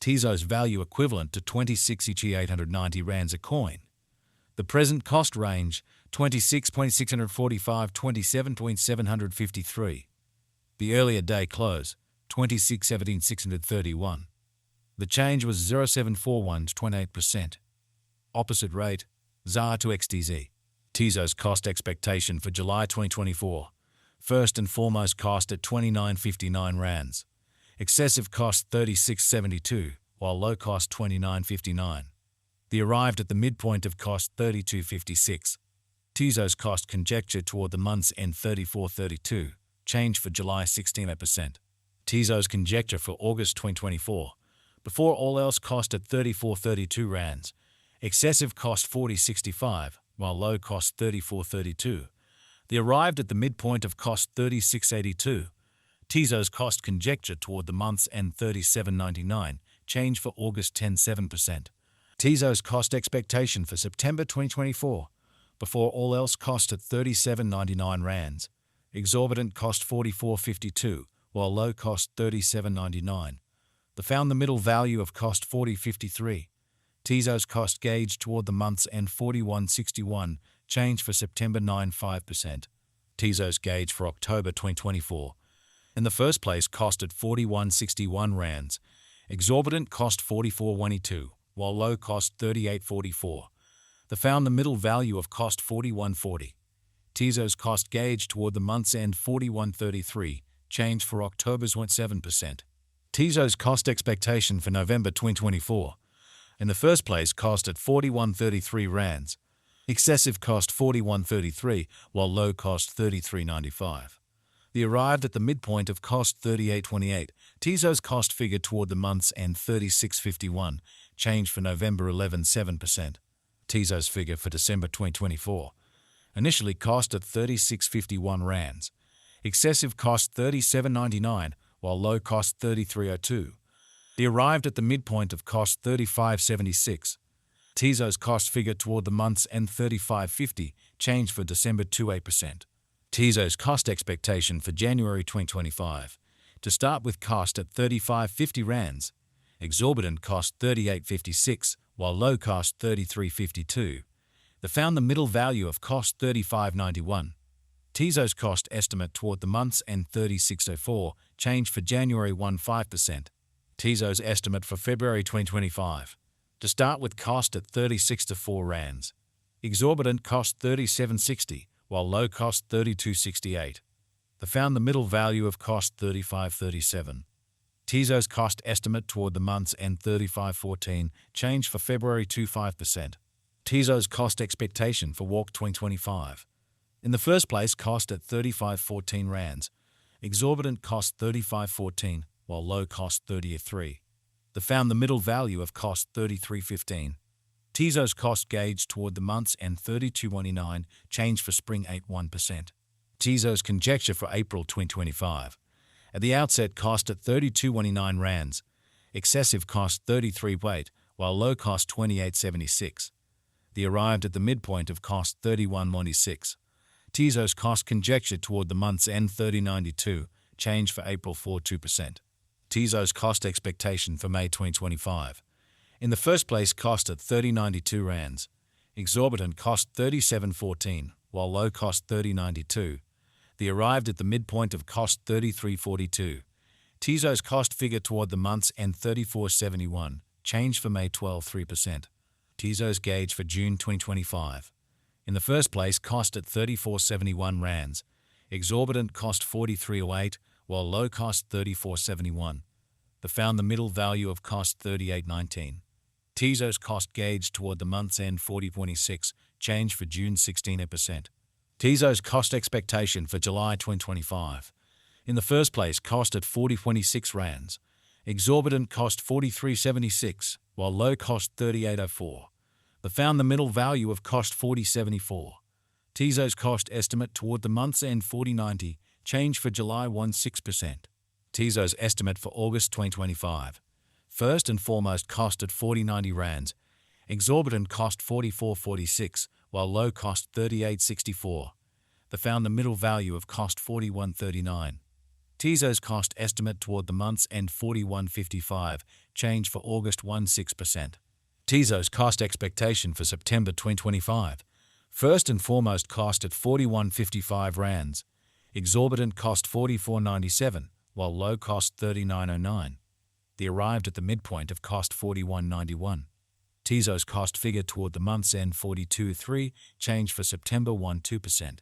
Tezos value equivalent to 26,890 rands a coin. The present cost range 26.645 27.753. The earlier day close 26.17.631. The change was 0.741 to 28%. Opposite rate ZAR to XTZ. Tezos cost expectation for July 2024. First and foremost cost at 29.59 rands. Excessive cost 36.72, while low cost 29.59. The arrived at the midpoint of cost 32.56. Tezos cost conjecture toward the month's end 34.32. Change for July 16%. Tezos conjecture for August 2024. Before all else cost at 34.32 rands. Excessive cost 40.65, while low cost 34.32. The arrived at the midpoint of cost 36.82. Tezos cost conjecture toward the month's end 37.99. Change for August 10.7%. Tezos cost expectation for September 2024. Before all else cost at 37.99 rands. Exorbitant cost 44.52, while low cost 37.99. The found the middle value of cost 40.53. Tezos cost gauge toward the month's end 41.61. Change for September 9.5%. Tezos gauge for October 2024. In the first place cost at 41.61 rands. Exorbitant cost 44.22, while low cost 38.44. The found the middle value of cost 41.40. Tezos cost gauge toward the month's end 41.33. Change for October's 0.7%. Tezos cost expectation for November 2024. In the first place cost at 41.33 rands. Excessive cost 41.33, while low cost 33.95. The arrived at the midpoint of cost 38.28. Tezos cost figure toward the month's end 36.51. Change for November 11.7%. Tezos figure for December 2024. Initially cost at 36.51 rands. Excessive cost 37.99, while low cost 33.02. The arrived at the midpoint of cost 35.76. Tezos cost figure toward the month's end 35.50. Change for December 2.8%. Tezos cost expectation for January 2025. To start with cost at 35.50 rands. Exorbitant cost 38.56, while low cost 33.52. They found the middle value of cost 35.91. Tezos cost estimate toward the month's end 36.04. Change for January 1.5%. Tezos estimate for February 2025. To start with cost at 36.4 rands. Exorbitant cost 37.60, while low cost 32.68. They found the middle value of cost 35.37. Tezos cost estimate toward the month's end 35.14. Change for February 2.5%. Tezos cost expectation for Walk 2025. In the first place cost at 35.14 rands. Exorbitant cost 35.14, while low cost 30.3. They found the middle value of cost 33.15. Tezos cost gauge toward the month's end 32.29. Change for spring 8.1%. Tezos conjecture for April 2025. At the outset cost at 32.29 rands. Excessive cost 33.8, while low cost 28.76. The arrived at the midpoint of cost 31.96. Tezos cost conjecture toward the month's end 30.92. Change for April 4.2%. Tezos cost expectation for May 2025. In the first place cost at 30.92 rands. Exorbitant cost 37.14, while low cost 30.92. The arrived at the midpoint of cost 33.42. Tezos cost figure toward the month's end 34.71. Change for May 12.3%. Tezos gauge for June 2025. In the first place cost at 34.71 rands. Exorbitant cost 43.08, while low cost 34.71. They found the middle value of cost 38.19. Tezos cost gauge toward the month's end 40.26. Change for June 16%. Tezos cost expectation for July 2025. In the first place cost at 40.26 rands. Exorbitant cost 43.76, while low cost 38.04. They found the middle value of cost 40.74. Tezos cost estimate toward the month's end 40.90. Change for July 16%. Tezos estimate for August 2025. First and foremost cost at 40.90 rands. Exorbitant cost 44.46, while low cost 38.64. They found the middle value of cost 41.39. Tezos cost estimate toward the month's end 41.55, change for August 16%. Tezos cost expectation for September 2025. First and foremost cost at 41.55 rands. Exorbitant cost 44.97, while low cost 39.09. The arrived at the midpoint of cost 41.91. Tezos cost figure toward the month's end 42.3, change for September 12%.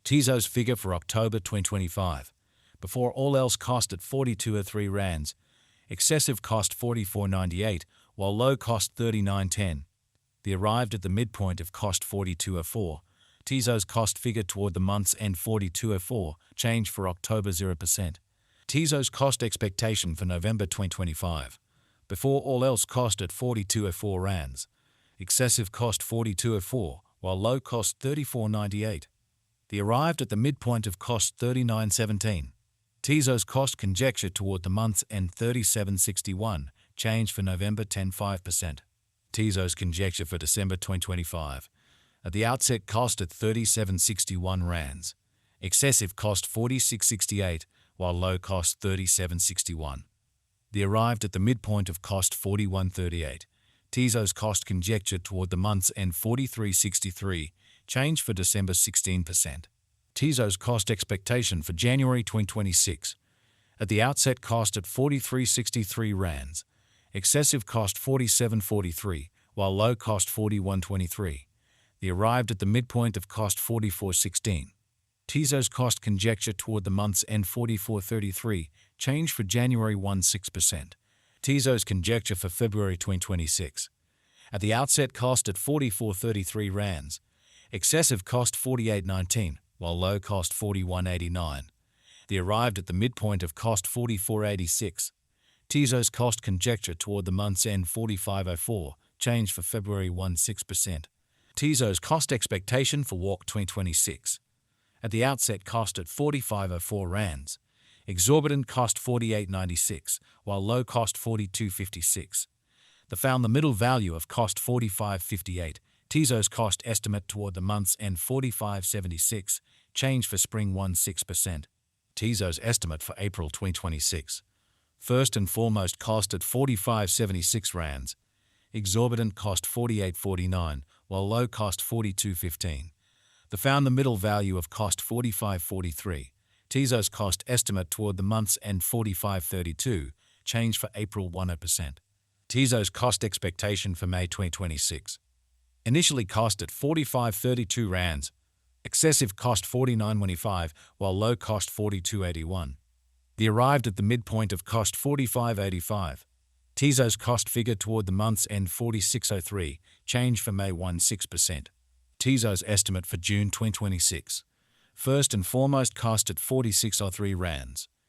Tezos figure for October 2025. Before all else cost at 42.03 rands. Excessive cost 44.98, while low cost 39.10. The arrived at the midpoint of cost 42.04. Tezos cost figure toward the month's end 42.04, change for October 0%. Tezos cost expectation for November 2025. Before all else cost at 42.04 rands. Excessive cost 42.04, while low cost 34.98. The arrived at the midpoint of cost 39.17. Tezos cost conjecture toward the month's end 37.61, change for November 10.5%. Tezos conjecture for December 2025. At the outset cost at 37.61 rands. Excessive cost 46.68, while low cost 37.61. The arrived at the midpoint of cost 41.38. Tezos cost conjecture toward the month's end 43.63, change for December 16%. Tezos cost expectation for January 2026. At the outset cost at 43.63 rands. Excessive cost 47.43, while low cost 41.23. The arrived at the midpoint of cost 44.16. Tezos cost conjecture toward the month's end 44.33, change for January 16%. Tezos conjecture for February 2026. At the outset cost at 44.33 rands. Excessive cost 48.19, while low cost 41.89. The arrived at the midpoint of cost 44.86. Tezos cost conjecture toward the month's end 45.04, change for February 16%. Tezos cost expectation for Walk 2026. At the outset cost at 45.04 rands. Exorbitant cost 48.96, while low cost 42.56. Found the middle value of cost 45.58. Tezos cost estimate toward the month's end 45.76, change for spring 16%. Tezos estimate for April 2026. First and foremost cost at 45.76 rands. Exorbitant cost 48.49, while low cost 42.15. Found the middle value of cost 45.43. Tezos cost estimate toward the month's end 45.32, change for April 1%. Tezos cost expectation for May 2026. Initially cost at 45.32 rands. Excessive cost 49.25, while low cost 42.81. The arrived at the midpoint of cost 45.85. Tezos cost figure toward the month's end 46.03, change for May 16%. Tezos estimate for June 2026. First and foremost cost at 46.03 rands.